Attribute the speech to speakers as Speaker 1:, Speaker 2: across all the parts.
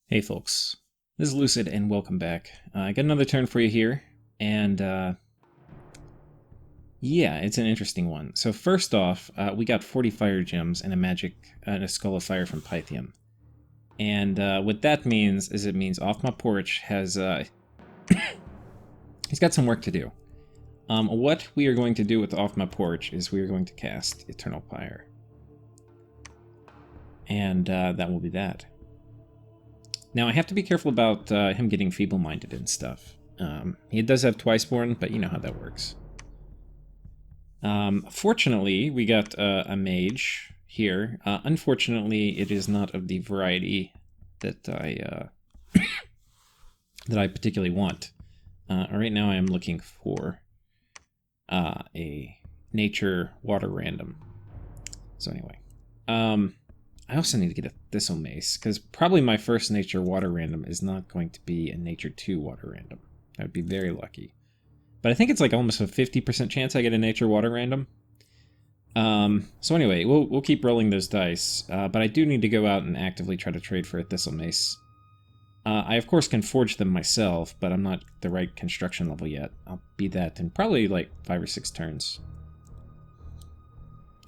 Speaker 1: Hey folks, this is Lucid and welcome back. I got another turn for you here, and yeah, it's an interesting one. So first off, we got 40 fire gems and a magic and a skull of fire from Pythium. And what that means is it means Off My Porch has he's got some work to do. What we are going to do with Off My Porch is we are going to cast Eternal Pyre. And that will be that. Now, I have to be careful about him getting feeble-minded and stuff. He does have Twiceborn, but you know how that works. Fortunately, we got a mage here. Unfortunately, it is not of the variety that I that I particularly want. Right now, I am looking for a nature water random. So anyway, I also need to get a Thistle Mace, because probably my first Nature Water Random is not going to be a Nature 2 Water Random. I would be very lucky. But I think it's like almost a 50% chance I get a Nature Water Random. So anyway, we'll keep rolling those dice, but I do need to go out and actively try to trade for a Thistle Mace. I of course can forge them myself, but I'm not the right construction level yet. I'll be that in probably like 5 or 6 turns.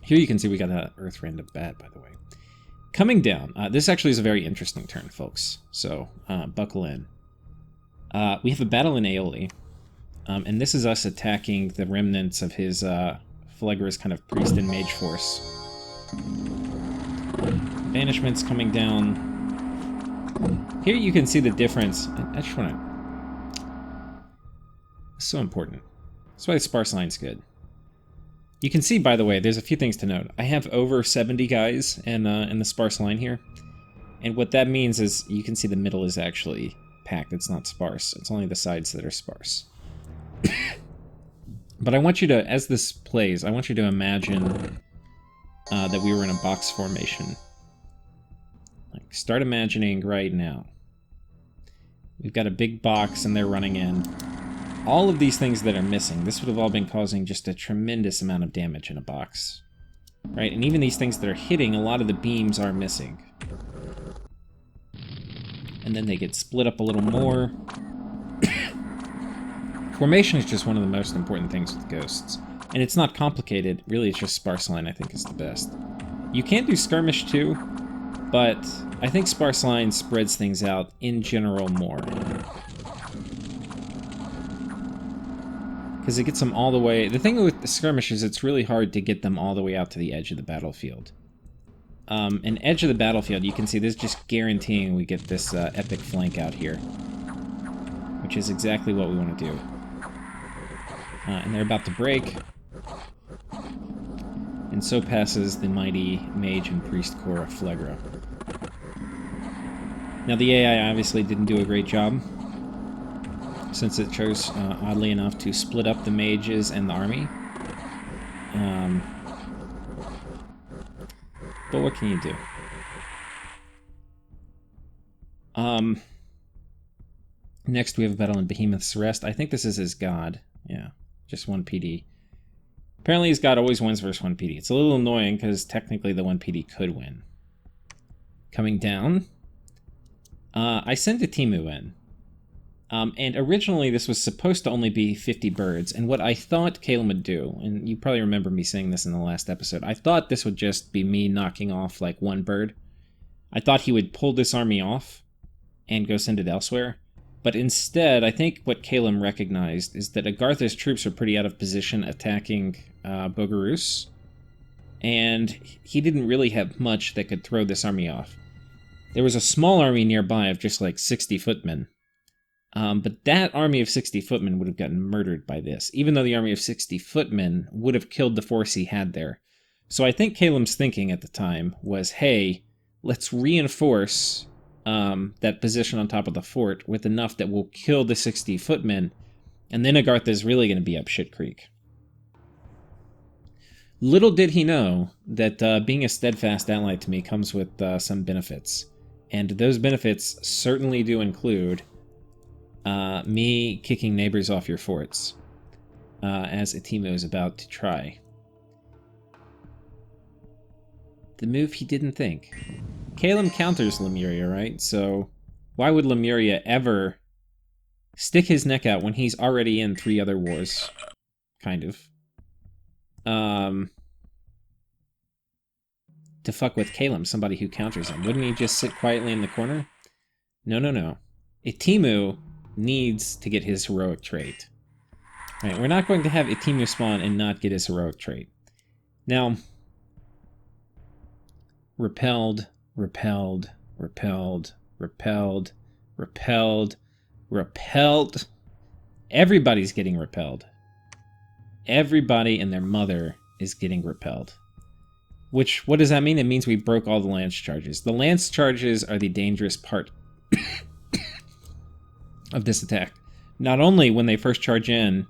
Speaker 1: Here you can see we got an Earth Random Bat, by the way. Coming down, this actually is a very interesting turn, folks, so buckle in. We have a battle in Aeoli, and this is us attacking the remnants of his Phlegra's kind of priest and mage force. Banishment's coming down. Here you can see the difference. I just want to... It's so important. That's why the sparse line's good. You can see, by the way, there's a few things to note. I have over 70 guys in the sparse line here. And what that means is you can see the middle is actually packed. It's not sparse. It's only the sides that are sparse. But I want you to, as this plays, I want you to imagine that we were in a box formation. Like, start imagining right now. We've got a big box and they're running in. All of these things that are missing, this would have all been causing just a tremendous amount of damage in a box. Right? And even these things that are hitting, a lot of the beams are missing. And then they get split up a little more. Formation is just one of the most important things with ghosts. And it's not complicated, really it's just sparse line I think is the best. You can do skirmish too, but I think sparse line spreads things out in general more. Because it gets them all the way... The thing with the skirmish is it's really hard to get them all the way out to the edge of the battlefield. An edge of the battlefield, you can see this is just guaranteeing we get this epic flank out here. Which is exactly what we want to do. And they're about to break. And so passes the mighty mage and priest core of Phlegra. Now the AI obviously didn't do a great job, since it chose, oddly enough, to split up the mages and the army. But what can you do? Next we have a battle in Behemoth's Rest. I think this is his god. Yeah, just 1 PD. Apparently his god always wins versus 1 PD. It's a little annoying, because technically the 1 PD could win. Coming down, I sent Ettimu in. And originally this was supposed to only be 50 birds, and what I thought Calum would do, and you probably remember me saying this in the last episode, I thought this would just be me knocking off like 1 bird. I thought he would pull this army off and go send it elsewhere, but instead I think what Calum recognized is that Agartha's troops are pretty out of position attacking Bogarus, and he didn't really have much that could throw this army off. There was a small army nearby of just like 60 footmen. But that army of 60 footmen would have gotten murdered by this, even though the army of 60 footmen would have killed the force he had there. So I think Calum's thinking at the time was, hey, let's reinforce that position on top of the fort with enough that will kill the 60 footmen, and then Agartha's really going to be up shit creek. Little did he know that being a steadfast ally to me comes with some benefits, and those benefits certainly do include me kicking neighbors off your forts, as Ettimu is about to try. The move he didn't think. Calum counters Lemuria, right? So Why would Lemuria ever stick his neck out when he's already in 3 other wars? Kind of. To fuck with Kalem, somebody who counters him. Wouldn't he just sit quietly in the corner? No, no, no. Ettimu needs to get his heroic trait. Right, we're not going to have Ettimu spawn and not get his heroic trait. Now, repelled, repelled, repelled, repelled, repelled, repelled. Everybody's getting repelled. Everybody and their mother is getting repelled. Which, what does that mean? It means we broke all the lance charges. The lance charges are the dangerous part of this attack. Not only when they first charge in,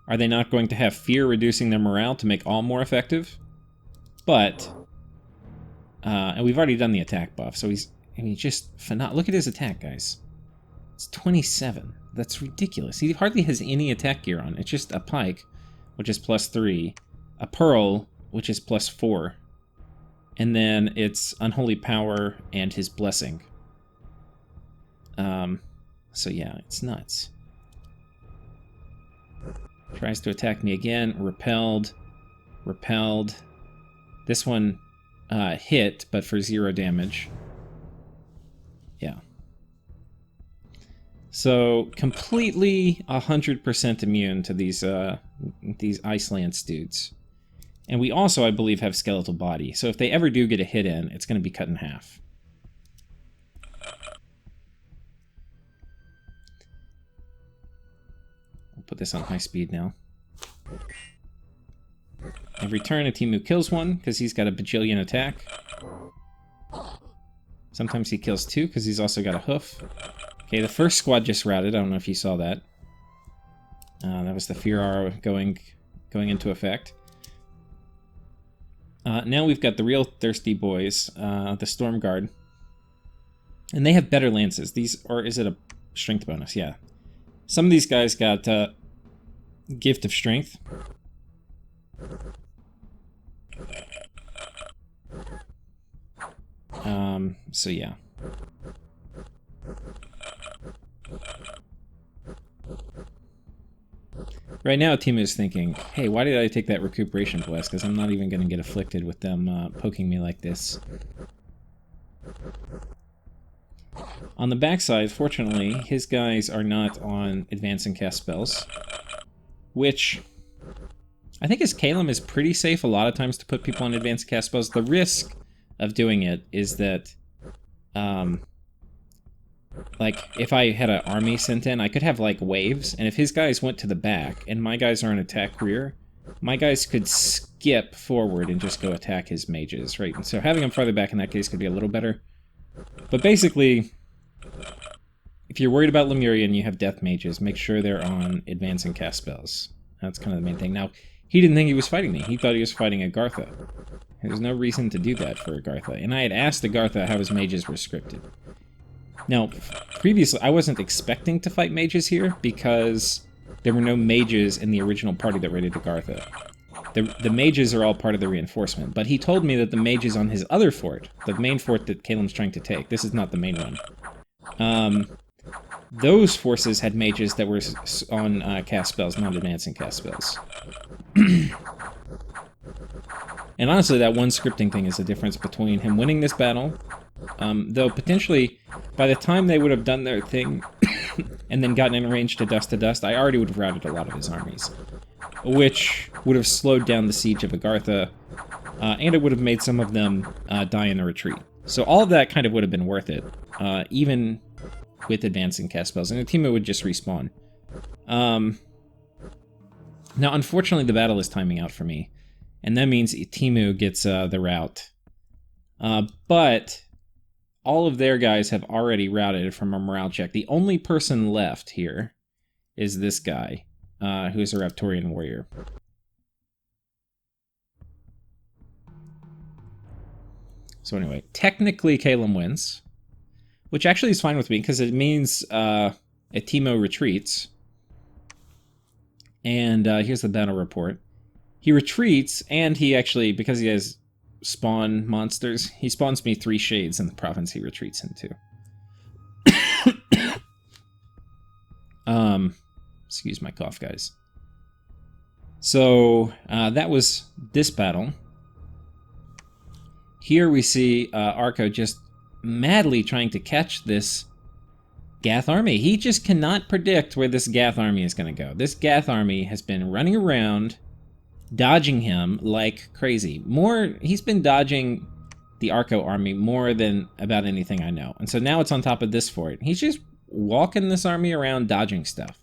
Speaker 1: are they not going to have fear reducing their morale to make all more effective, but, and we've already done the attack buff, so he's just phenomenal. Look at his attack, guys. It's 27. That's ridiculous. He hardly has any attack gear on. It's just a pike, which is +3, a pearl, which is +4, and then it's Unholy Power and his Blessing. So yeah, it's nuts. Tries to attack me again. Repelled. Repelled. This one hit, but for 0 damage. Yeah. So, completely 100% immune to these Ice Lance dudes. And we also, I believe, have Skeletal Body. So if they ever do get a hit in, it's going to be cut in half. I'll put this on high speed now. Every turn, Ettimu kills one, because he's got a bajillion attack. Sometimes he kills 2, because he's also got a hoof. Okay, the first squad just routed. I don't know if you saw that. That was the Fear Aura going into effect. Now we've got the real thirsty boys, the Stormguard. And they have better lances. These, or is it a strength bonus? Yeah. Some of these guys got Gift of Strength. So yeah. Right now, Ettimu is thinking, hey, why did I take that Recuperation Blast? Because I'm not even going to get afflicted with them poking me like this. On the backside, fortunately, his guys are not on Advance and Cast spells, which I think as Kalem is pretty safe a lot of times to put people on Advance and Cast spells. The risk of doing it is that, like, if I had an army sent in, I could have, like, waves, and if his guys went to the back, and my guys are in attack rear, my guys could skip forward and just go attack his mages, right? And so having them farther back in that case could be a little better. But basically, if you're worried about Lemuria and you have death mages, make sure they're on Advance and Cast spells. That's kind of the main thing. Now, he didn't think he was fighting me. He thought he was fighting Agartha. There's no reason to do that for Agartha. And I had asked Agartha how his mages were scripted. Now, previously, I wasn't expecting to fight mages here because there were no mages in the original party that raided Agartha. The mages are all part of the reinforcement, but he told me that the mages on his other fort, the main fort that Kalem's trying to take, this is not the main one, those forces had mages that were on cast spells, not advancing cast spells. And honestly, that one scripting thing is the difference between him winning this battle, though potentially, by the time they would have done their thing and then gotten in range to dust, I already would have routed a lot of his armies, which would have slowed down the siege of Agartha, and it would have made some of them die in a retreat. So all of that kind of would have been worth it, even with advancing cast spells, and Ettimu would just respawn. Now, unfortunately, the battle is timing out for me, and that means Ettimu gets the rout. But all of their guys have already routed from a morale check. The only person left here is this guy, who is a Raptorian warrior. So anyway, technically Kalem wins, which actually is fine with me, because it means Ettimu retreats. And here's the battle report. He retreats, and he actually, because he has spawn monsters, he spawns me 3 shades in the province he retreats into. Excuse my cough, guys. So that was this battle. Here we see Arco just madly trying to catch this Gath army. He just cannot predict where this Gath army is going to go. This Gath army has been running around, dodging him like crazy. He's been dodging the Arco army more than about anything I know. And so now it's on top of this fort. He's just walking this army around, dodging stuff.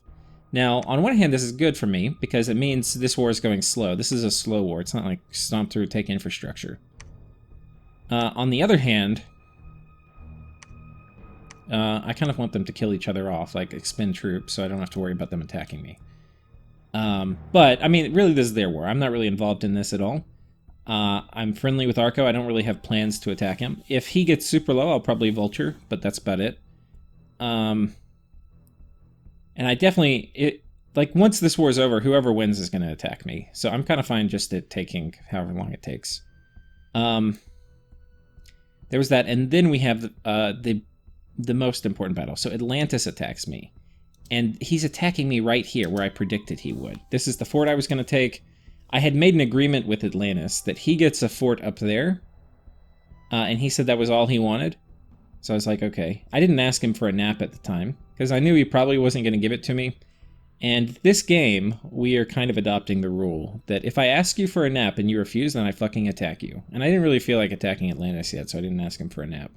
Speaker 1: Now, on one hand, this is good for me, because it means this war is going slow. This is a slow war. It's not like stomp through, take infrastructure. On the other hand, I kind of want them to kill each other off, like expend troops, so I don't have to worry about them attacking me. But, I mean, really, this is their war. I'm not really involved in this at all. I'm friendly with Arco. I don't really have plans to attack him. If he gets super low, I'll probably Vulture, but that's about it. And I definitely, like, once this war is over, whoever wins is going to attack me. So I'm kind of fine just it taking however long it takes. There was that, and then we have the most important battle. So Atlantis attacks me. And he's attacking me right here, where I predicted he would. This is the fort I was going to take. I had made an agreement with Atlantis that he gets a fort up there. And he said that was all he wanted. So I was like, okay. I didn't ask him for a nap at the time, because I knew he probably wasn't going to give it to me. And this game, we are kind of adopting the rule that if I ask you for a nap and you refuse, then I fucking attack you. And I didn't really feel like attacking Atlantis yet, so I didn't ask him for a nap.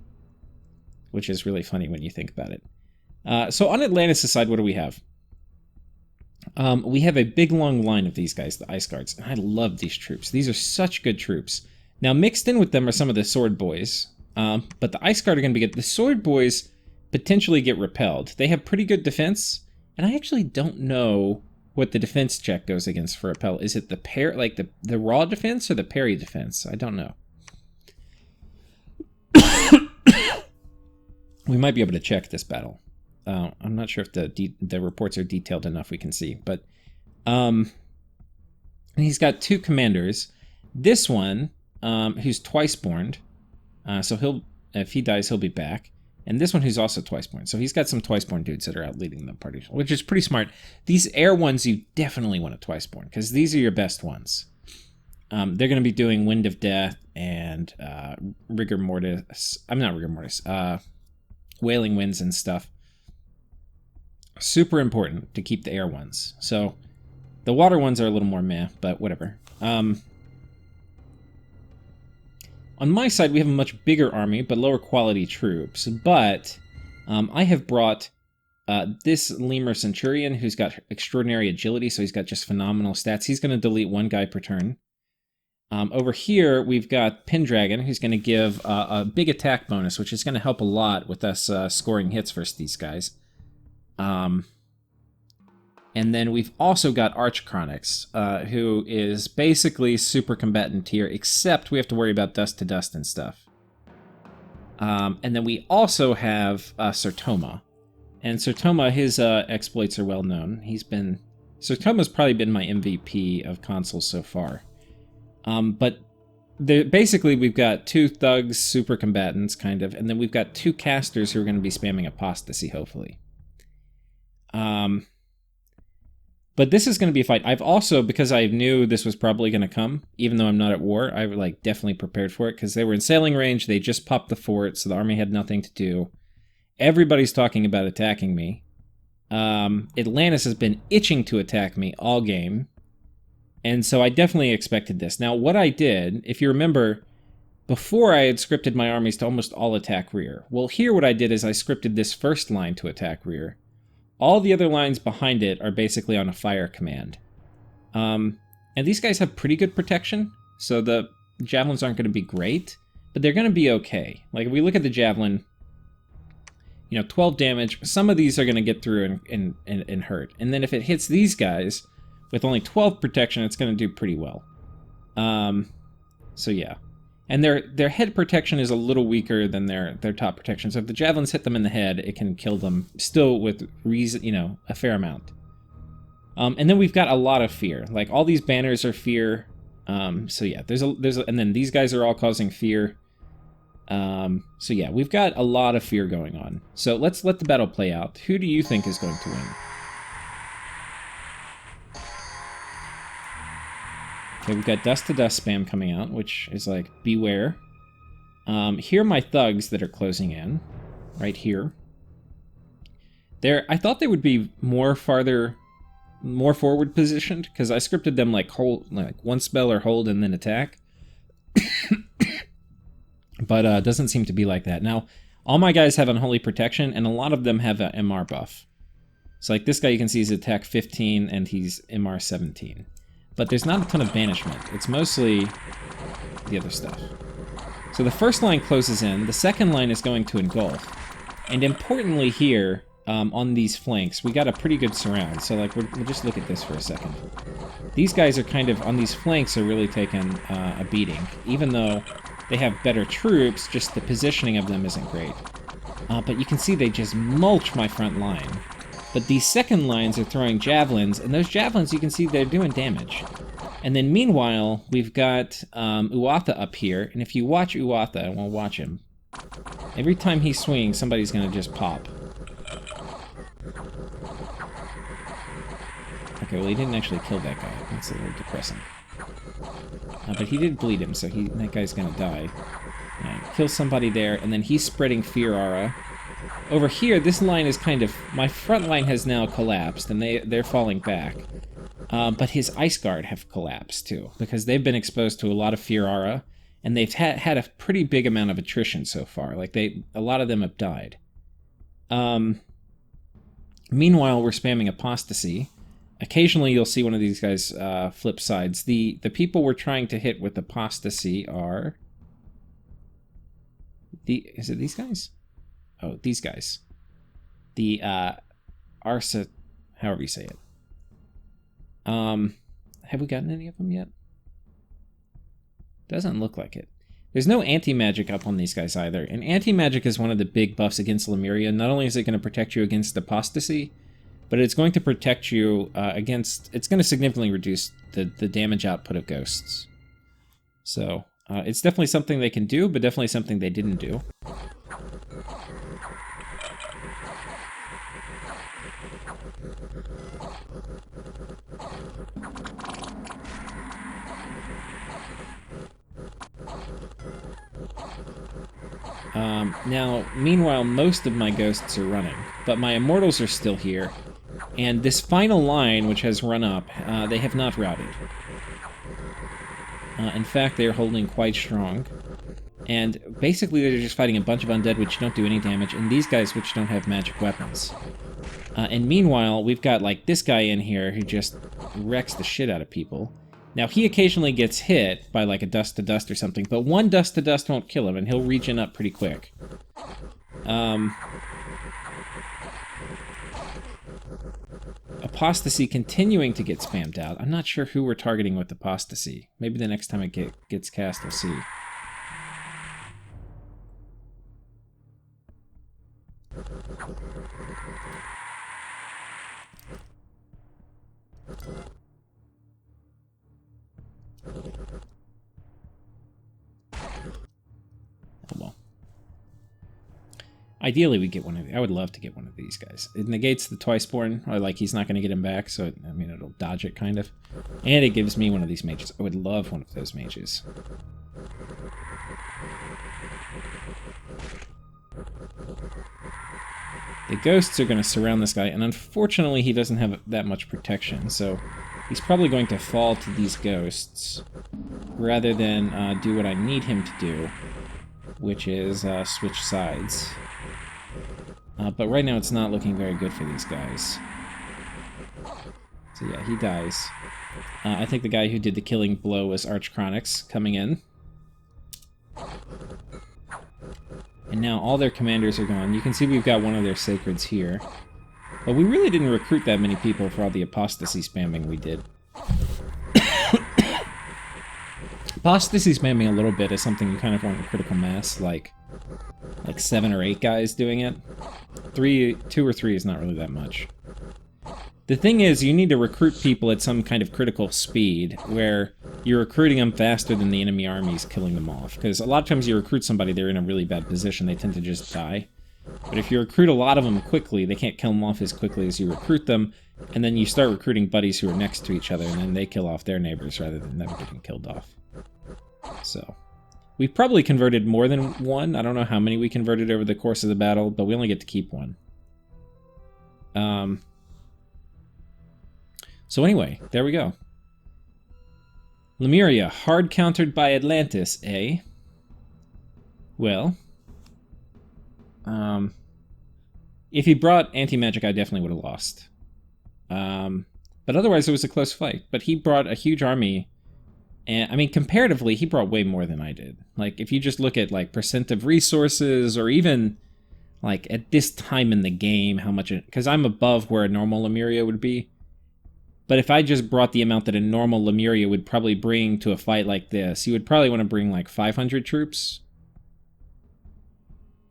Speaker 1: Which is really funny when you think about it. So on Atlantis' side, what do we have? We have a big long line of these guys, the Ice Guards. And I love these troops. These are such good troops. Now, mixed in with them are some of the Sword Boys. But the Ice Guard are going to be good. The Sword Boys potentially get repelled. They have pretty good defense. And I actually don't know what the defense check goes against for repel. Is it the like the raw defense or the parry defense? I don't know. We might be able to check this battle. I'm not sure if the reports are detailed enough we can see. But he's got two commanders. This one, who's twice-born. So if he dies, he'll be back. And this one who's also twice-born. So he's got some twice-born dudes that are out leading the party, which is pretty smart. These air ones, you definitely want a twice-born, because these are your best ones. They're going to be doing Wind of Death and Rigor Mortis. Not Rigor Mortis. Wailing Winds and stuff. Super important to keep the air ones. So the water ones are a little more meh, but whatever. On my side, we have a much bigger army, but lower quality troops. But I have brought this Lemur Centurion, who's got extraordinary agility, so he's got just phenomenal stats. He's going to delete one guy per turn. Over here, we've got Pendragon, who's going to give a big attack bonus, which is going to help a lot with us scoring hits versus these guys. And then we've also got Archcronix, who is basically super combatant tier, except we have to worry about dust to dust and stuff. And then we also have Sertoma. And Sertoma, his exploits are well known. Sertoma's probably been my MVP of consoles so far. But basically we've got two thugs, super combatants, kind of, and then we've got two casters who are going to be spamming apostasy, hopefully. But this is going to be a fight. I've also, because I knew this was probably going to come, even though I'm not at war, I definitely prepared for it, because they were in sailing range, they just popped the fort, so the army had nothing to do. Everybody's talking about attacking me. Atlantis has been itching to attack me all game, and so I definitely expected this. Now, what I did, if you remember, before I had scripted my armies to almost all attack rear. Well, here what I did is I scripted this first line to attack rear. All the other lines behind it are basically on a fire command. And these guys have pretty good protection, so the javelins aren't going to be great, but they're going to be okay. Like, if we look at the javelin, 12 damage, some of these are going to get through and hurt. And then if it hits these guys with only 12 protection, it's going to do pretty well. So yeah. And their head protection is a little weaker than their top protection. So if the javelins hit them in the head, it can kill them still with reason, a fair amount. And then we've got a lot of fear. Like, all these banners are fear. So yeah, and then these guys are all causing fear. So yeah, we've got a lot of fear going on. So let's let the battle play out. Who do you think is going to win? Okay, we've got dust to dust spam coming out, which is like, beware. Here are my thugs that are closing in, right here. I thought they would be more forward positioned, because I scripted them like one spell or hold and then attack. But it doesn't seem to be like that. Now, all my guys have Unholy Protection, and a lot of them have an MR buff. So like this guy, you can see he's attack 15 and he's MR 17. But there's not a ton of banishment. It's mostly the other stuff. So the first line closes in, the second line is going to engulf. And importantly here, on these flanks, we got a pretty good surround. So like, we'll just look at this for a second. These guys are kind of, on these flanks, are really taking a beating. Even though they have better troops, just the positioning of them isn't great. But you can see they just mulch my front line. But these second lines are throwing javelins, and those javelins, you can see they're doing damage. And then meanwhile, we've got Uatha up here, and if you watch Uatha, and we'll watch him, every time he's swinging, somebody's going to just pop. Okay, well, he didn't actually kill that guy. That's a little depressing. But he did bleed him, so that guy's going to die. Kill somebody there, and then he's spreading Fear Aura. Over here, this line is kind of... My front line has now collapsed, and they're falling back. But his Ice Guard have collapsed, too, because they've been exposed to a lot of Fear Aura, and they've had a pretty big amount of attrition so far. Like, a lot of them have died. Meanwhile, we're spamming Apostasy. Occasionally, you'll see one of these guys flip sides. The people we're trying to hit with Apostasy are... Is it these guys? Oh, these guys. The Arsa... However you say it. Have we gotten any of them yet? Doesn't look like it. There's no anti-magic up on these guys either. And anti-magic is one of the big buffs against Lemuria. Not only is it going to protect you against Apostasy, but it's going to protect you against... It's going to significantly reduce the damage output of ghosts. So, it's definitely something they can do, but definitely something they didn't do. Now, meanwhile, most of my ghosts are running, but my immortals are still here, and this final line, which has run up, they have not routed. In fact, they are holding quite strong, and basically they're just fighting a bunch of undead which don't do any damage, and these guys which don't have magic weapons. And meanwhile, we've got, like, this guy in here who just wrecks the shit out of people. Now, he occasionally gets hit by, like, a dust-to-dust or something, but one dust-to-dust won't kill him, and he'll regen up pretty quick. Apostasy continuing to get spammed out. I'm not sure who we're targeting with Apostasy. Maybe the next time it gets cast, we'll see. Oh well. Ideally, we get one of these. I would love to get one of these guys. It negates the Twiceborn, or like he's not going to get him back, so I mean it'll dodge it kind of. And it gives me one of these mages. I would love one of those mages. The ghosts are going to surround this guy, and unfortunately he doesn't have that much protection, so he's probably going to fall to these ghosts rather than do what I need him to do, which is switch sides. But right now it's not looking very good for these guys. So yeah, he dies. I think the guy who did the killing blow was Archchronix coming in. And now all their commanders are gone. You can see we've got one of their sacreds here. But we really didn't recruit that many people for all the apostasy spamming we did. Apostasy spamming a little bit is something you kind of want in critical mass, like 7 or 8 guys doing it. 2 or 3 is not really that much. The thing is, you need to recruit people at some kind of critical speed, where you're recruiting them faster than the enemy army is killing them off. Because a lot of times you recruit somebody, they're in a really bad position, they tend to just die. But if you recruit a lot of them quickly, they can't kill them off as quickly as you recruit them, And then you start recruiting buddies who are next to each other, and then they kill off their neighbors rather than them getting killed off. So, we've probably converted more than one. I don't know how many we converted over the course of the battle, but we only get to keep one. So anyway, there we go. Lemuria, hard countered by Atlantis, eh? Well, if he brought anti-magic, I definitely would have lost. But otherwise, it was a close fight. But he brought a huge army, and I mean, comparatively, he brought way more than I did. Like, if you just look at like percent of resources, or even like at this time in the game, how much it, because I'm above where a normal Lemuria would be. But if I just brought the amount that a normal Lemuria would probably bring to a fight like this, you would probably want to bring like 500 troops.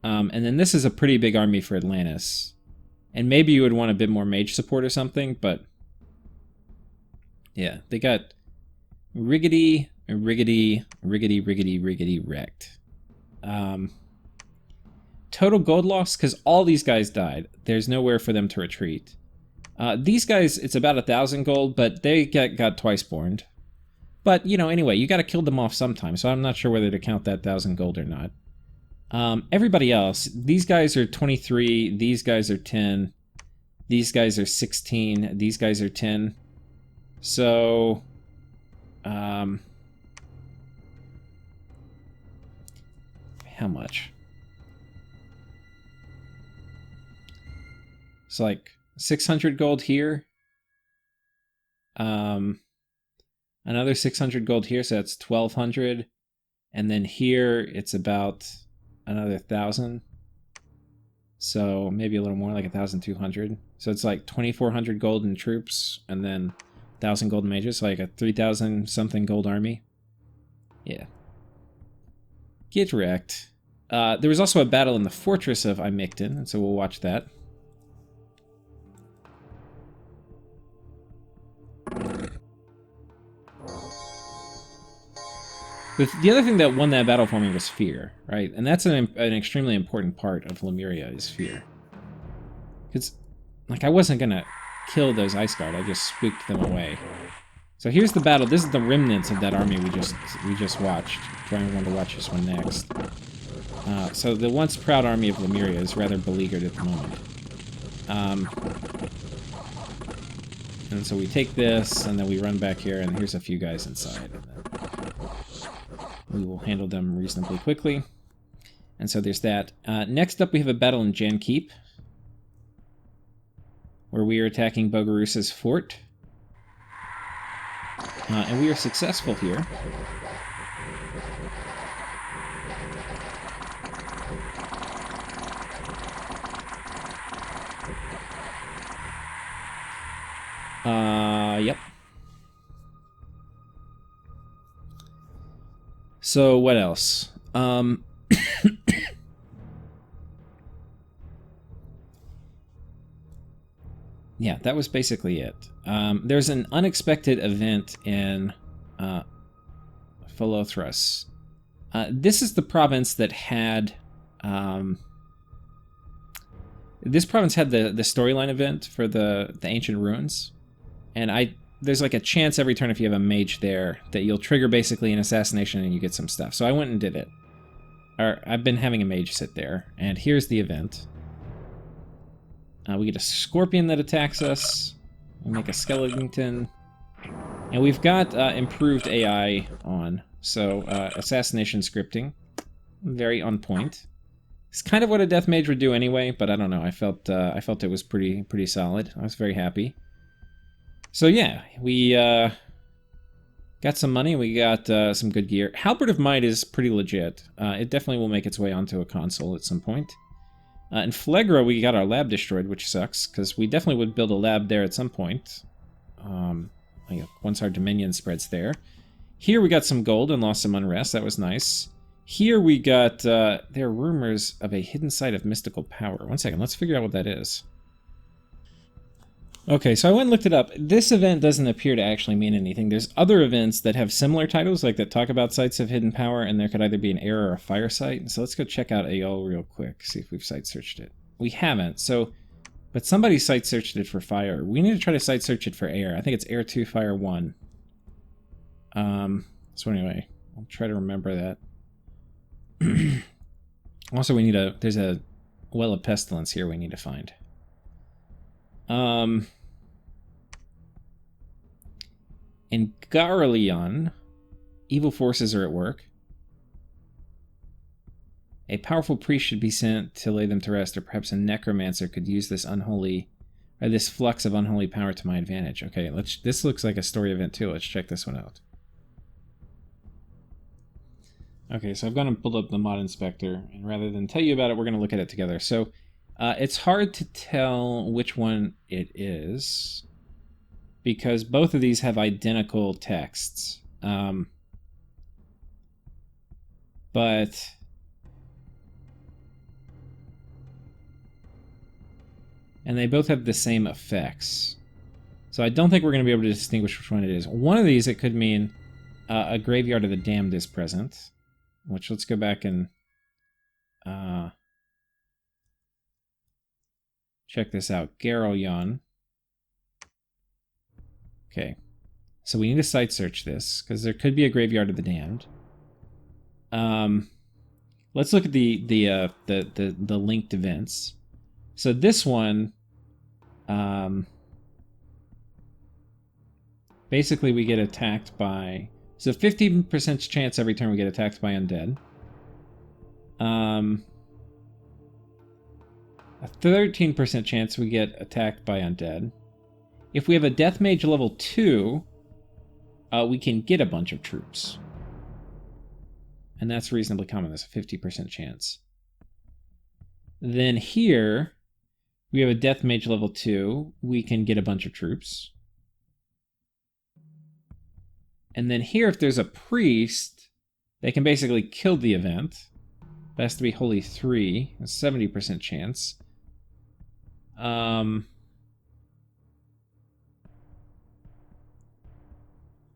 Speaker 1: And then this is a pretty big army for Atlantis. And maybe you would want a bit more mage support or something, but yeah, they got riggedy wrecked. Total gold loss, because all these guys died. There's nowhere for them to retreat. These guys, it's about 1,000 gold, but they got twice borned. But, you know, anyway, you got to kill them off sometime, so I'm not sure whether to count that 1,000 gold or not. Everybody else, these guys are 23, these guys are 10, these guys are 16, these guys are 10. So, how much? It's like 600 gold here. Another 600 gold here, so that's 1,200. And then here, it's about another 1,000. So maybe a little more, like 1,200. So it's like 2,400 gold in troops, and then 1,000 gold in mages, so like a 3,000 something gold army. Yeah. Get wrecked. There was also a battle in the fortress of Migton, and so we'll watch that. The other thing that won that battle for me was fear, right? And that's an extremely important part of Lemuria, is fear. Because, like, I wasn't going to kill those Ice Guard, I just spooked them away. So here's the battle. This is the remnants of that army we just watched. Trying to watch this one next. So the once proud army of Lemuria is rather beleaguered at the moment. And so we take this, and then we run back here, and here's a few guys inside. We will handle them reasonably quickly. And so there's that. Next up, we have a battle in Jan Keep, where we are attacking Bogarusa's fort. And we are successful here. Yep. So what else? Yeah, that was basically it. There's an unexpected event in Philothrus. This is the province that had... this province had the storyline event for the ancient ruins. And there's like a chance every turn if you have a mage there that you'll trigger basically an assassination and you get some stuff. So I went and did it. I've been having a mage sit there, and here's the event. We get a scorpion that attacks us. We make a skeleton. And we've got improved AI on. So assassination scripting. Very on point. It's kind of what a death mage would do anyway, but I don't know. I felt it was pretty solid. I was very happy. So yeah, we got some money, we got some good gear. Halberd of Might is pretty legit. It definitely will make its way onto a console at some point. In Phlegra, we got our lab destroyed, which sucks, because we definitely would build a lab there at some point. Once our dominion spreads there. Here we got some gold and lost some unrest, that was nice. Here we got, there are rumors of a hidden site of mystical power. One second, let's figure out what that is. Okay, so I went and looked it up. This event doesn't appear to actually mean anything. There's other events that have similar titles, like that talk about sites of hidden power, and there could either be an error or a fire site. So let's go check out AO real quick, see if we've site searched it. We haven't, so But somebody site searched it for fire. We need to try to site search it for air. I think it's air 2, fire 1. So anyway, I'll try to remember that. Also, we need there's a well of pestilence here we need to find. In Garleon, evil forces are at work. A powerful priest should be sent to lay them to rest, or perhaps a necromancer could use this this flux of unholy power to my advantage. Okay, this looks like a story event too. Let's check this one out. Okay, so I've gone and pulled up the mod inspector, and rather than tell you about it, we're going to look at it together. So it's hard to tell which one it is, because both of these have identical texts. But and they both have the same effects. So I don't think we're going to be able to distinguish which one it is. One of these, it could mean a graveyard of the damned is present. Which, let's go back and check this out. Garleon. Okay. So we need to site search this, because there could be a graveyard of the damned. Let's look at the linked events. So this one, basically we get attacked by, so 15% chance every turn we get attacked by undead. A 13% chance we get attacked by undead. If we have a Death Mage level 2, we can get a bunch of troops. And that's reasonably common. That's a 50% chance. Then here, we have a Death Mage level 2. We can get a bunch of troops. And then here, if there's a priest, they can basically kill the event. It has to be Holy 3. A 70% chance.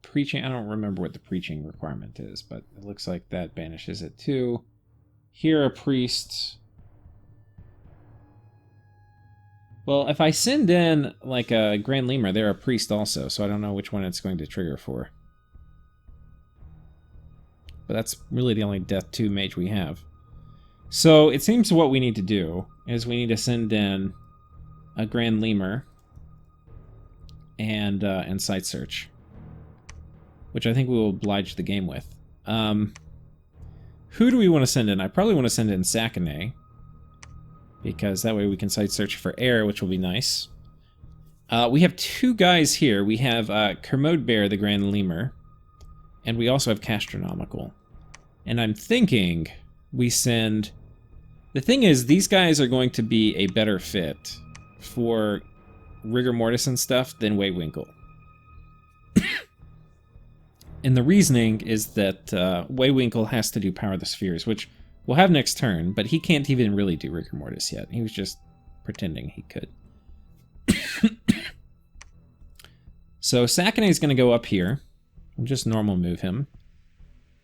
Speaker 1: Preaching, I don't remember what the preaching requirement is, but it looks like that banishes it too. Here, a priest. Well, if I send in like a Grand Lemur, they're a priest also, so I don't know which one it's going to trigger for. But that's really the only Death 2 mage we have. So it seems what we need to do is we need to send in a Grand Lemur and site search, which I think we will oblige the game with. Who do we want to send in? I probably want to send in Sakane, because that way we can site search for air, which will be nice. We have two guys here. We have Kermode Bear, the Grand Lemur, and we also have Castronomical. And I'm thinking we send... The thing is, these guys are going to be a better fit for Rigor Mortis and stuff than Waywinkle. And the reasoning is that Waywinkle has to do Power of the Spheres, which we'll have next turn, but he can't even really do Rigor Mortis yet. He was just pretending he could. So Sakane is going to go up here. We'll just normal move him.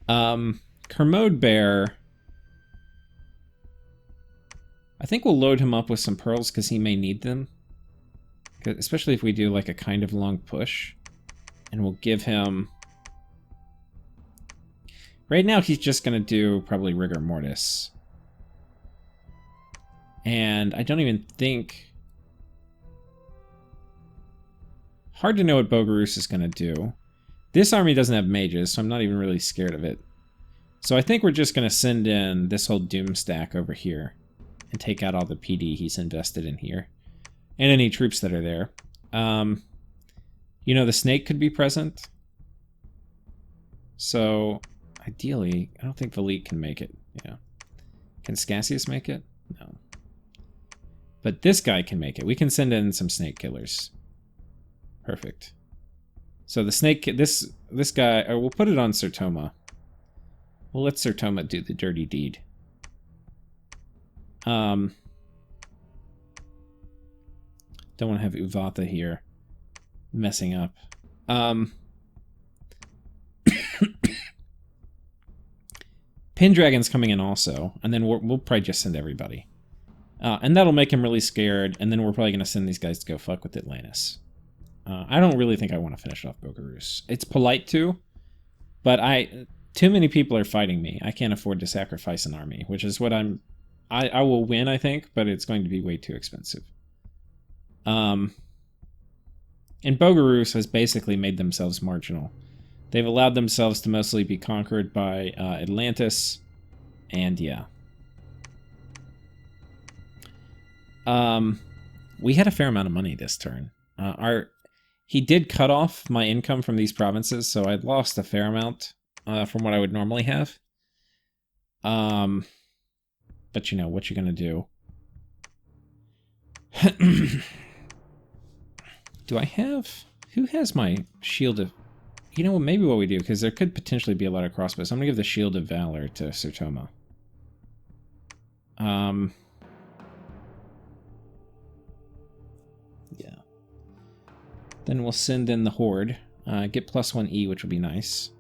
Speaker 1: Kermode Bear... I think we'll load him up with some pearls because he may need them. Especially if we do like a kind of long push. And we'll give him... Right now he's just going to do probably Rigor Mortis. And I don't even think... Hard to know what Bogarus is going to do. This army doesn't have mages, so I'm not even really scared of it. So I think we're just going to send in this whole Doom stack over here. And take out all the PD he's invested in here. And any troops that are there. You know, the snake could be present. So, ideally, I don't think Valit can make it. Yeah. Can Scassius make it? No. But this guy can make it. We can send in some snake killers. Perfect. So the snake, this guy, or we'll put it on Sertoma. We'll let Sertoma do the dirty deed. Don't want to have Uvatha here messing up. Pendragon's coming in also, and then we'll probably just send everybody. And that'll make him really scared, and then we're probably going to send these guys to go fuck with Atlantis. I don't really think I want to finish off Bogarus. It's polite to, but too many people are fighting me. I can't afford to sacrifice an army, which is what I will win, I think, but it's going to be way too expensive. And Bogarus has basically made themselves marginal. They've allowed themselves to mostly be conquered by Atlantis, and yeah. We had a fair amount of money this turn. He did cut off my income from these provinces, so I'd lost a fair amount from what I would normally have. But you know, what you gonna do? Do I have... Who has my Shield of... You know what, maybe what we do, because there could potentially be a lot of crossbows. I'm gonna give the Shield of Valor to Sertoma. Yeah. Then we'll send in the Horde. Get +1 E, which will be nice.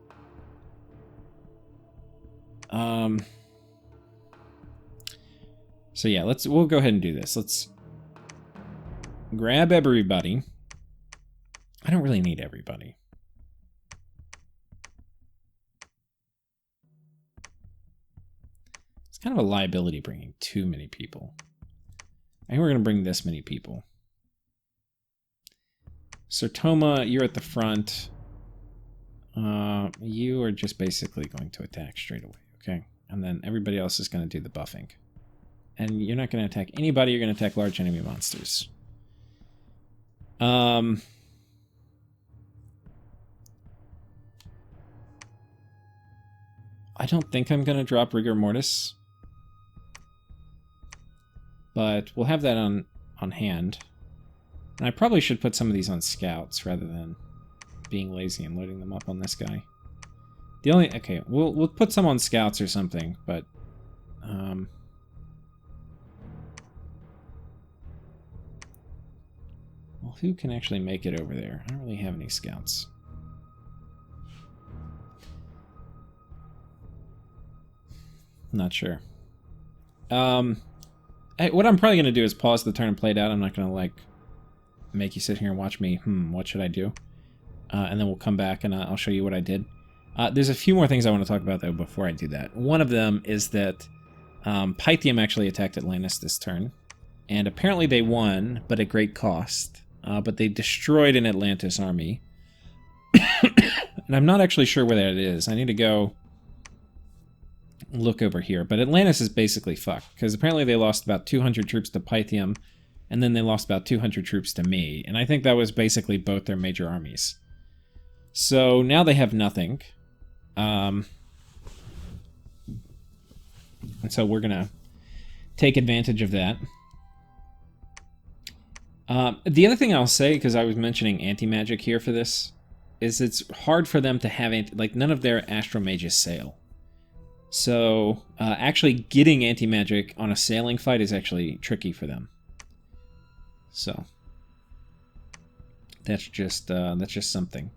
Speaker 1: So yeah, we'll go ahead and do this. Let's grab everybody. I don't really need everybody. It's kind of a liability bringing too many people. I think we're going to bring this many people. Sertoma, you're at the front. You are just basically going to attack straight away, okay? And then everybody else is going to do the buffing. And you're not going to attack anybody, you're going to attack large enemy monsters. I don't think I'm going to drop Rigor Mortis. But we'll have that on hand. And I probably should put some of these on scouts rather than being lazy and loading them up on this guy. Okay, we'll put some on scouts or something, but well, who can actually make it over there? I don't really have any scouts. Not sure. What I'm probably going to do is pause the turn and play it out. I'm not going to, like, make you sit here and watch me, what should I do? And then we'll come back and I'll show you what I did. There's a few more things I want to talk about, though, before I do that. One of them is that Pythium actually attacked Atlantis this turn. And apparently they won, but at great cost. But they destroyed an Atlantis army. And I'm not actually sure where that is. I need to go look over here. But Atlantis is basically fucked, because apparently they lost about 200 troops to Pythium, and then they lost about 200 troops to me. And I think that was basically both their major armies. So now they have nothing. And so we're going to take advantage of that. The other thing I'll say, because I was mentioning anti-magic here for this, is it's hard for them to have, like, none of their astromages sail. So actually getting anti-magic on a sailing fight is actually tricky for them. So that's just something.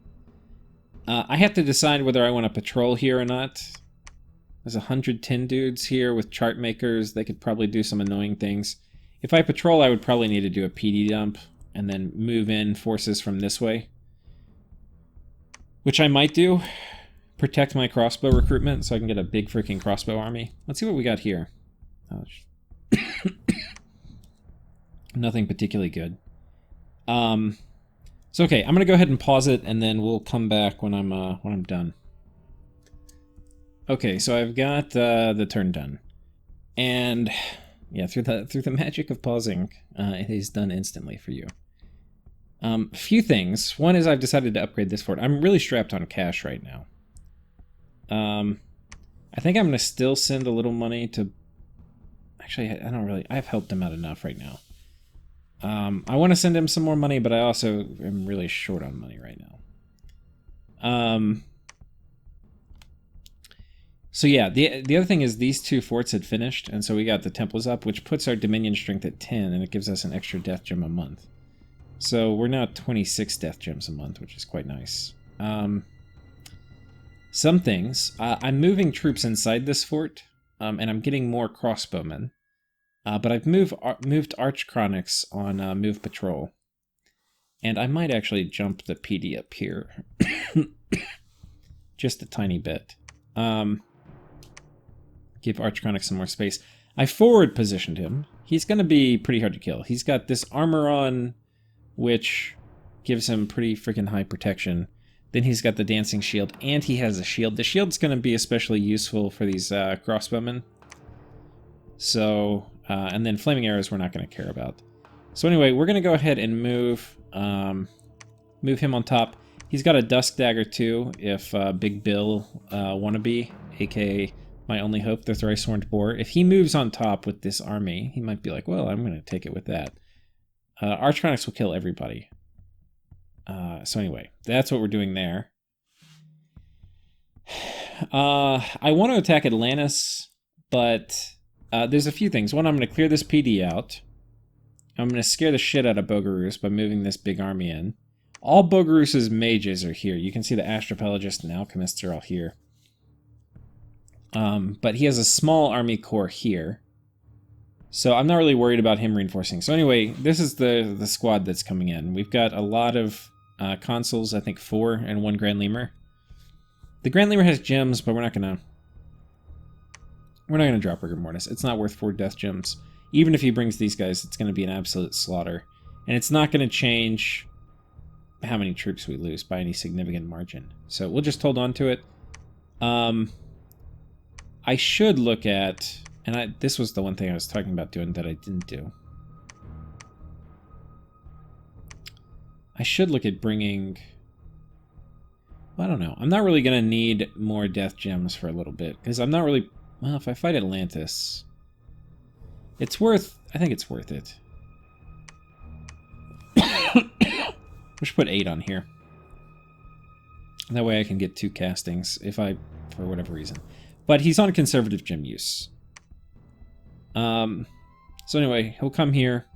Speaker 1: I have to decide whether I want to patrol here or not. There's 110 dudes here with chart makers. They could probably do some annoying things. If I patrol, I would probably need to do a PD dump and then move in forces from this way, which I might do. Protect my crossbow recruitment so I can get a big freaking crossbow army. Let's see what we got here. Oh, nothing particularly good. So okay, I'm gonna go ahead and pause it, and then we'll come back when I'm done. Okay, so I've got the turn done, and yeah, through the magic of pausing, it is done instantly for you. A few things. One is I've decided to upgrade this fort. I'm really strapped on cash right now. I think I'm gonna still send a little money to. Actually, I don't really. I've helped him out enough right now. I want to send him some more money, but I also am really short on money right now. So yeah, the other thing is these two forts had finished, and so we got the temples up, which puts our Dominion strength at 10, and it gives us an extra death gem a month. So we're now at 26 death gems a month, which is quite nice. Some things. I'm moving troops inside this fort, and I'm getting more crossbowmen. But I've moved Arch Chronics on Move Patrol. And I might actually jump the PD up here. Just a tiny bit. Give Arch Chronics some more space. I forward positioned him. He's going to be pretty hard to kill. He's got this armor on, which gives him pretty freaking high protection. Then he's got the dancing shield, and he has a shield. The shield's going to be especially useful for these crossbowmen. So, and then flaming arrows we're not going to care about. So anyway, we're going to go ahead and move him on top. He's got a Dusk Dagger too, if Big Bill wannabe, aka my only hope, the Thrice Horned Boar. If he moves on top with this army, he might be like, well, I'm going to take it with that. Arch Chronics will kill everybody. So anyway, that's what we're doing there. I want to attack Atlantis, but there's a few things. One, I'm going to clear this PD out. I'm going to scare the shit out of Bogarus by moving this big army in. All Bogarus's mages are here. You can see the Astropelagist and Alchemists are all here. But he has a small army core here. So I'm not really worried about him reinforcing. So anyway, this is the squad that's coming in. We've got a lot of consuls, I think 4 and 1 Grand Lemur. The Grand Lemur has gems, but we're not gonna drop Rigor Mortis. It's not worth 4 death gems. Even if he brings these guys, it's gonna be an absolute slaughter. And it's not gonna change how many troops we lose by any significant margin. So we'll just hold on to it. I should look at, and this was the one thing I was talking about doing that I didn't do. I should look at bringing, well, I don't know. I'm not really going to need more death gems for a little bit, because I'm not really, well, if I fight Atlantis, it's worth, I think it's worth it. We should put 8 on here. That way I can get 2 castings, if I, for whatever reason. But he's on conservative gem use. So anyway, he'll come here.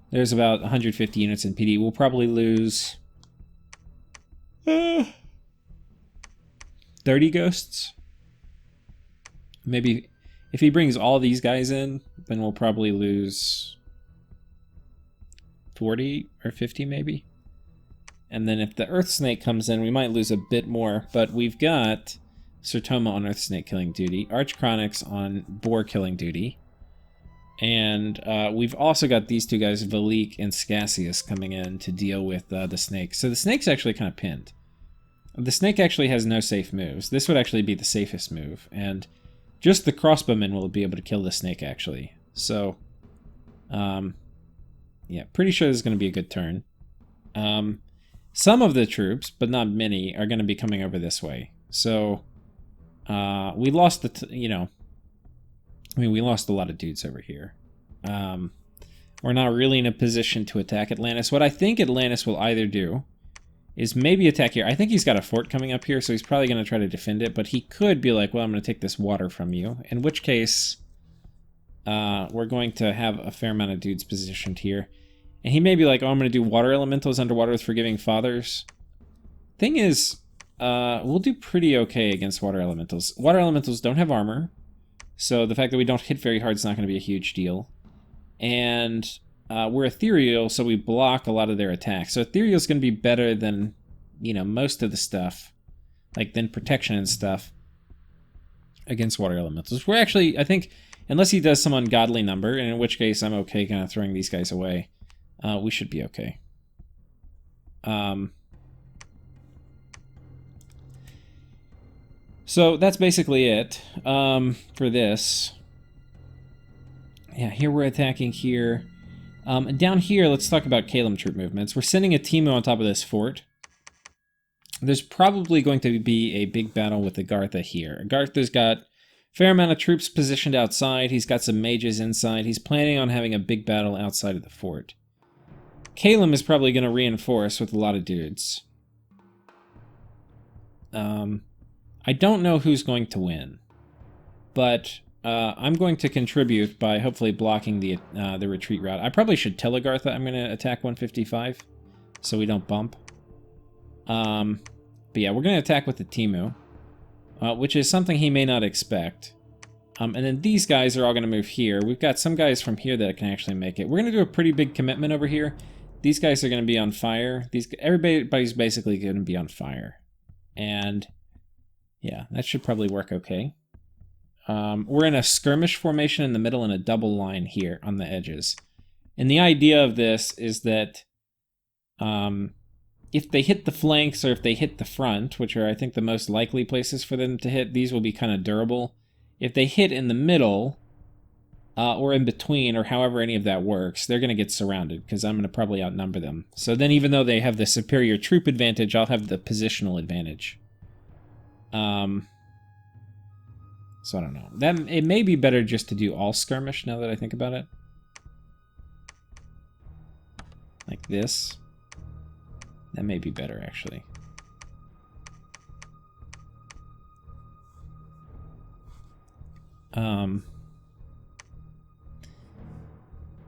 Speaker 1: There's about 150 units in PD. We'll probably lose 30 ghosts. Maybe if he brings all these guys in, then we'll probably lose 40 or 50 maybe. And then if the Earth Snake comes in, we might lose a bit more. But we've got Sertoma on Earth Snake killing duty, Arch Chronics on Boar killing duty, and we've also got these 2 guys, Valik and Scassius, coming in to deal with the snake. So the snake's actually kind of pinned. The snake actually has no safe moves. This would actually be the safest move, and just the crossbowmen will be able to kill the snake actually. So, yeah, pretty sure this is going to be a good turn. Some of the troops, but not many, are going to be coming over this way. So we lost we lost a lot of dudes over here. We're not really in a position to attack Atlantis. What I think Atlantis will either do is maybe attack here. I think he's got a fort coming up here, so he's probably going to try to defend it, but he could be like, well, I'm going to take this water from you, in which case we're going to have a fair amount of dudes positioned here. And he may be like, oh, I'm going to do water elementals underwater with Forgiving Fathers. Thing is, we'll do pretty okay against water elementals. Water elementals don't have armor, so the fact that we don't hit very hard is not going to be a huge deal. And we're ethereal, so we block a lot of their attacks. So ethereal is going to be better than, most of the stuff, like than protection and stuff against water elementals. We're actually, I think, unless he does some ungodly number, and in which case I'm okay kind of throwing these guys away, we should be okay. So that's basically it for this. Yeah, here we're attacking here. And down here, let's talk about Kalem troop movements. We're sending Ettimu on top of this fort. There's probably going to be a big battle with Agartha here. Agartha's got a fair amount of troops positioned outside. He's got some mages inside. He's planning on having a big battle outside of the fort. Kalem is probably going to reinforce with a lot of dudes. I don't know who's going to win, but I'm going to contribute by hopefully blocking the retreat route. I probably should tell Agartha I'm going to attack 155, so we don't bump. But yeah, we're going to attack with the Ettimu, which is something he may not expect. And then these guys are all going to move here. We've got some guys from here that can actually make it. We're going to do a pretty big commitment over here. These guys are going to be on fire. Everybody's basically going to be on fire. And yeah, that should probably work okay. We're in a skirmish formation in the middle and a double line here on the edges. And the idea of this is that if they hit the flanks or if they hit the front, which are I think the most likely places for them to hit, these will be kind of durable. If they hit in the middle or in between or however any of that works, they're going to get surrounded because I'm going to probably outnumber them. So then even though they have the superior troop advantage, I'll have the positional advantage. So I don't know. It may be better just to do all skirmish now that I think about it. Like this. That may be better, actually.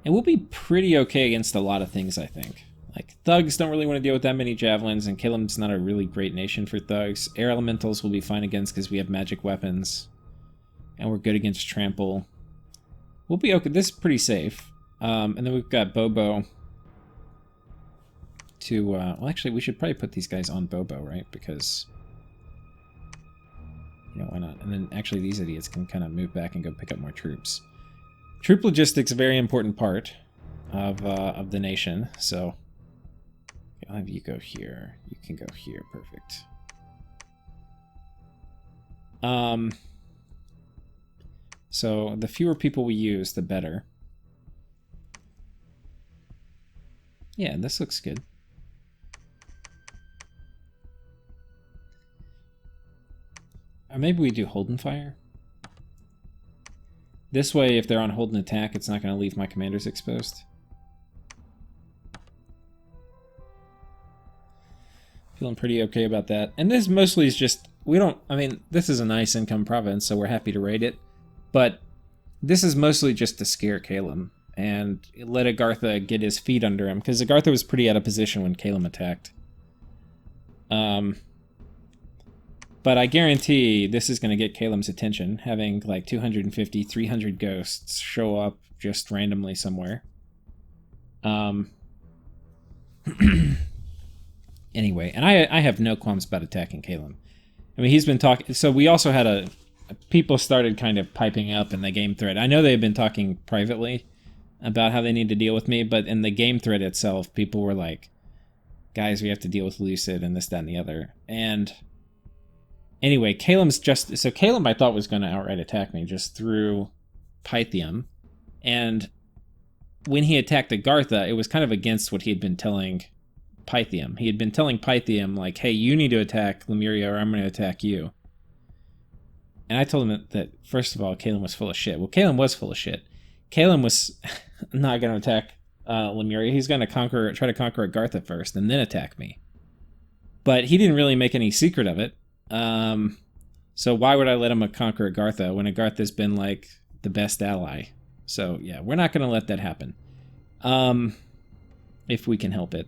Speaker 1: It will be pretty okay against a lot of things, I think. Like, thugs don't really want to deal with that many javelins, and Calem's not a really great nation for thugs. Air elementals will be fine against because we have magic weapons. And we're good against trample. We'll be okay. This is pretty safe. And then we've got Bobo to... well, actually, we should probably put these guys on Bobo, right? Because... you know, why not? And then, actually, these idiots can kind of move back and go pick up more troops. Troop logistics a very important part of the nation, so... I'll have you go here. You can go here. Perfect. So the fewer people we use, the better. Yeah, this looks good. Or maybe we do hold and fire. This way, if they're on hold and attack, it's not going to leave my commanders exposed. Feeling pretty okay about that. And this mostly is just, we don't, I mean, this is a nice income province, so we're happy to raid it. But this is mostly just to scare Calem and let Agartha get his feet under him, because Agartha was pretty out of position when Calem attacked. But I guarantee this is going to get Calem's attention, having like 250, 300 ghosts show up just randomly somewhere. Anyway, and I have no qualms about attacking Calem. I mean, he's been talking... So we also had people started kind of piping up in the game thread. I know they've been talking privately about how they need to deal with me, but in the game thread itself, people were like, guys, we have to deal with Lucid and this, that, and the other. And anyway, Calem's just... So Calem, I thought, was going to outright attack me just through Pythium. And when he attacked Agartha, it was kind of against what he had been telling Pythium. He had been telling Pythium, like, hey, you need to attack Lemuria or I'm going to attack you. And I told him that, first of all, Calem was full of shit. Well, Calem was full of shit. Calem was not going to attack Lemuria. He's going to try to conquer Agartha first and then attack me. But he didn't really make any secret of it. So why would I let him conquer Agartha when Agartha's been, like, the best ally? So, yeah, we're not going to let that happen. If we can help it.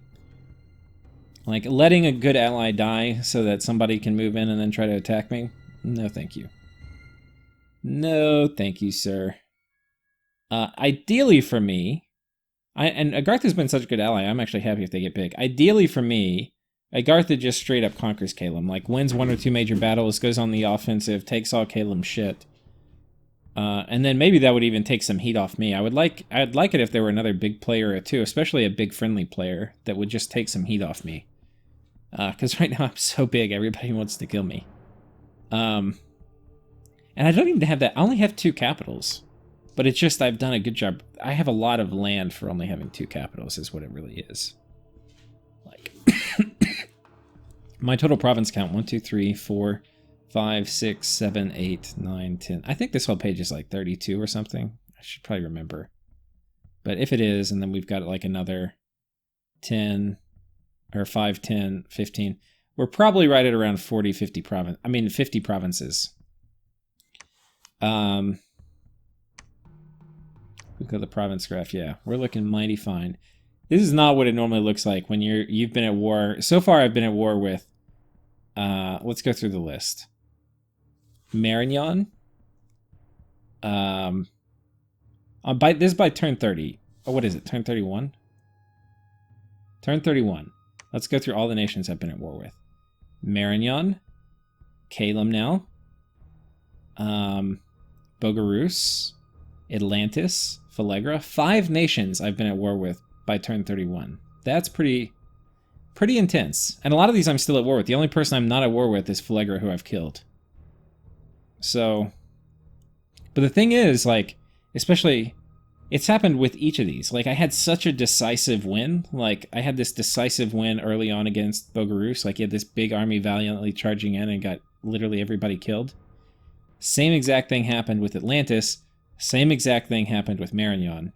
Speaker 1: Like, letting a good ally die so that somebody can move in and then try to attack me? No, thank you. No, thank you, sir. Ideally for me, and Agartha's been such a good ally, I'm actually happy if they get big. Ideally for me, Agartha just straight up conquers Calem. Like, wins 1 or 2 major battles, goes on the offensive, takes all Calem's shit. And then maybe that would even take some heat off me. I'd like it if there were another big player or two, especially a big friendly player, that would just take some heat off me. Because right now I'm so big, everybody wants to kill me. And I don't even have that. I only have 2 capitals. But it's just I've done a good job. I have a lot of land for only having 2 capitals, is what it really is. Like, my total province count, 1, 2, 3, 4, 5, 6, 7, 8, 9, 10. I think this whole page is like 32 or something. I should probably remember. But if it is, and then we've got like another 10... or 5, 10, 15. We're probably right at around 40, 50 50 provinces. Look at the province graph. Yeah, we're looking mighty fine. This is not what it normally looks like when you've been at war. So far, I've been at war with. Let's go through the list. Marignan, This is by turn 30. Oh, what is it? Turn 31? Turn 31. Let's go through all the nations I've been at war with. Marignon, Calum now, Bogarus, Atlantis, Phalegra. 5 nations I've been at war with by turn 31. That's pretty intense. And a lot of these I'm still at war with. The only person I'm not at war with is Phalegra, who I've killed. So, but the thing is, like, especially, it's happened with each of these. Like, I had such a decisive win. Like, I had this decisive win early on against Bogarus. Like, he had this big army valiantly charging in and got literally everybody killed. Same exact thing happened with Atlantis. Same exact thing happened with Marignon.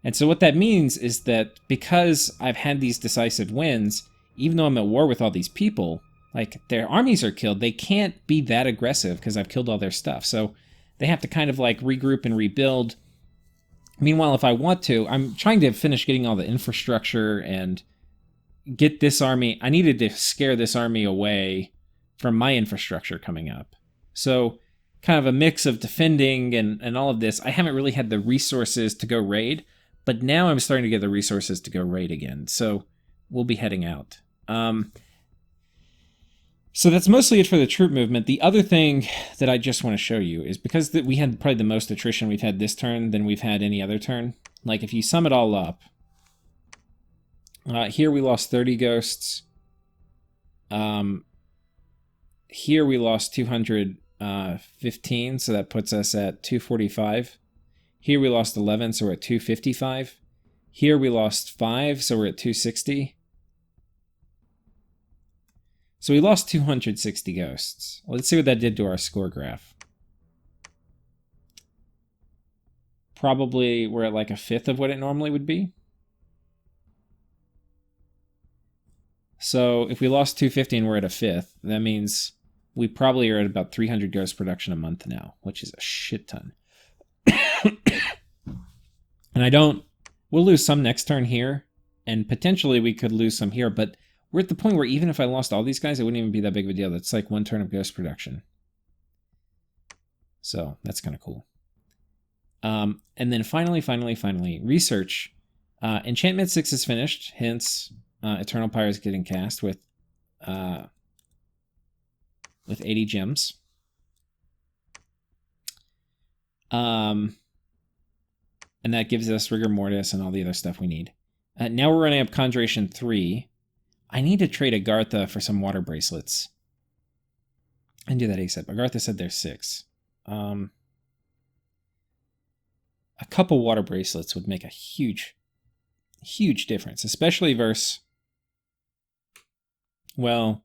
Speaker 1: And so what that means is that because I've had these decisive wins, even though I'm at war with all these people, like, their armies are killed, they can't be that aggressive because I've killed all their stuff. So they have to kind of, like, regroup and rebuild. Meanwhile, if I want to, I'm trying to finish getting all the infrastructure and get this army. I needed to scare this army away from my infrastructure coming up. So kind of a mix of defending and all of this. I haven't really had the resources to go raid, but now I'm starting to get the resources to go raid again. So we'll be heading out. So that's mostly it for the troop movement. The other thing that I just want to show you is because we had probably the most attrition we've had this turn than we've had any other turn. Like, if you sum it all up, here we lost 30 ghosts. Here we lost 215, so that puts us at 245. Here we lost 11, so we're at 255. Here we lost 5, so we're at 260. So we lost 260 ghosts. Let's see what that did to our score graph. Probably we're at like a fifth of what it normally would be. So if we lost 250 and we're at a fifth, that means we probably are at about 300 ghost production a month now, which is a shit ton. And we'll lose some next turn here, and potentially we could lose some here, but we're at the point where even if I lost all these guys, it wouldn't even be that big of a deal. That's like 1 turn of ghost production. So that's kind of cool. And then finally, research. Enchantment 6 is finished, hence Eternal Pyre is getting cast with 80 gems. And that gives us Rigor Mortis and all the other stuff we need. Now we're running up Conjuration 3. I need to trade Agartha for some water bracelets. And do that ASAP. Agartha said there's 6. A couple water bracelets would make a huge difference, especially versus, well,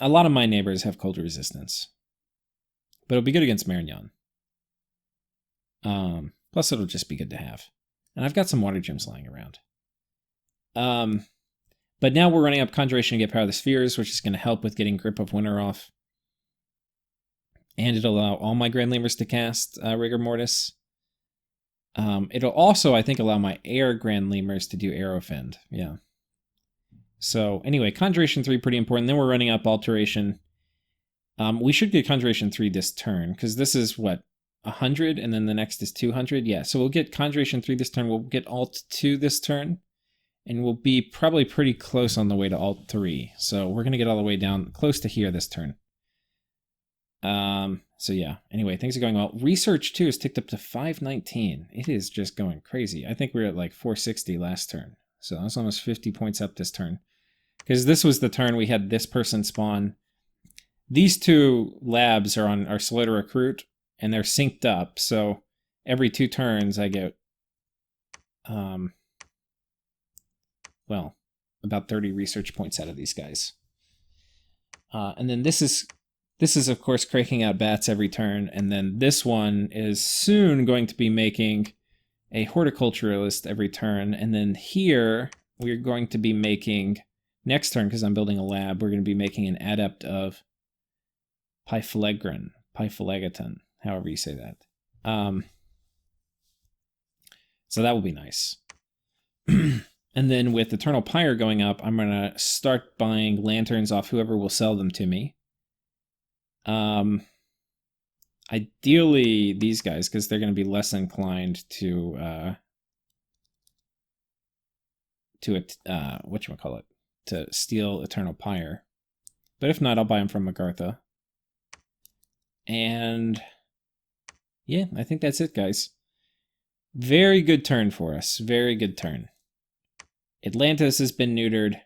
Speaker 1: a lot of my neighbors have cold resistance. But it'll be good against Marignon. Plus it'll just be good to have. And I've got some water gems lying around. But now we're running up Conjuration to get Power of the Spheres, which is going to help with getting Grip of Winter off. And it'll allow all my Grand Lemurs to cast Rigor Mortis. It'll also, I think, allow my Air Grand Lemurs to do Aerofend. Yeah. So anyway, Conjuration 3 pretty important. Then we're running up Alteration. We should get Conjuration 3 this turn, because this is, what, 100, and then the next is 200? Yeah, so we'll get Conjuration 3 this turn. We'll get Alt 2 this turn. And we'll be probably pretty close on the way to Alt 3. So we're going to get all the way down close to here this turn. So yeah, anyway, things are going well. Research, too, is ticked up to 519. It is just going crazy. I think we were at like 460 last turn. So that's almost 50 points up this turn. Because this was the turn we had this person spawn. These 2 labs are on our slow to recruit, and they're synced up. So every 2 turns I get... well, about 30 research points out of these guys. And then this is of course cranking out bats every turn, and then this one is soon going to be making a horticulturalist every turn, and then here we're going to be making, next turn, because I'm building a lab, we're going to be making an adept of Pyphlegron, however you say that. So that will be nice. And then with Eternal Pyre going up, I'm going to start buying lanterns off whoever will sell them to me. Ideally, these guys, because they're going to be less inclined to whatchamacallit, to steal Eternal Pyre. But if not, I'll buy them from Magartha. And yeah, I think that's it, guys. Very good turn for us. Very good turn. Atlantis has been neutered.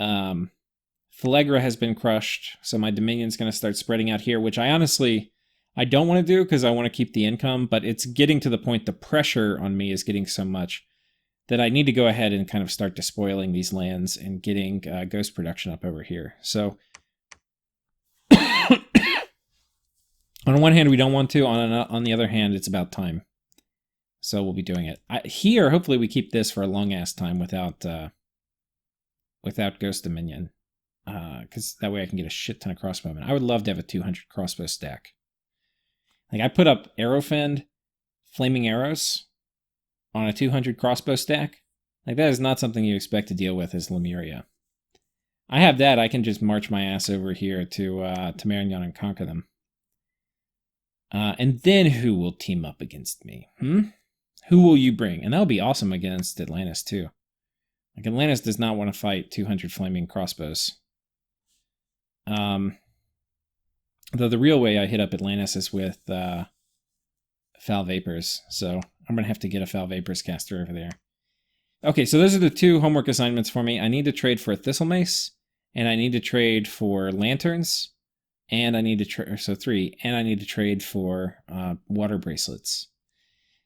Speaker 1: Phalegra has been crushed, so my Dominion's going to start spreading out here, which I don't want to do because I want to keep the income, but it's getting to the point the pressure on me is getting so much that I need to go ahead and kind of start despoiling these lands and getting ghost production up over here. So on one hand, we don't want to. On the other hand, it's about time. So we'll be doing it. Here, hopefully we keep this for a long-ass time without Ghost Dominion. Because that way I can get a shit ton of crossbowmen. I would love to have a 200 crossbow stack. Like, I put up Arrowfend Flaming Arrows on a 200 crossbow stack. Like, that is not something you expect to deal with as Lemuria. I have that, I can just march my ass over here to Marignan and conquer them. And then who will team up against me? Who will you bring? And that'll be awesome against Atlantis, too. Like, Atlantis does not want to fight 200 flaming crossbows. Though the real way I hit up Atlantis is with Foul Vapors, so I'm going to have to get a Foul Vapors caster over there. Okay, so those are the 2 homework assignments for me. I need to trade for a Thistle Mace, and I need to trade for Lanterns, and I need to trade, so 3, and I need to trade for Water Bracelets.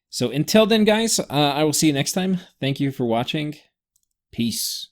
Speaker 1: So until then, guys, I will see you next time. Thank you for watching. Peace.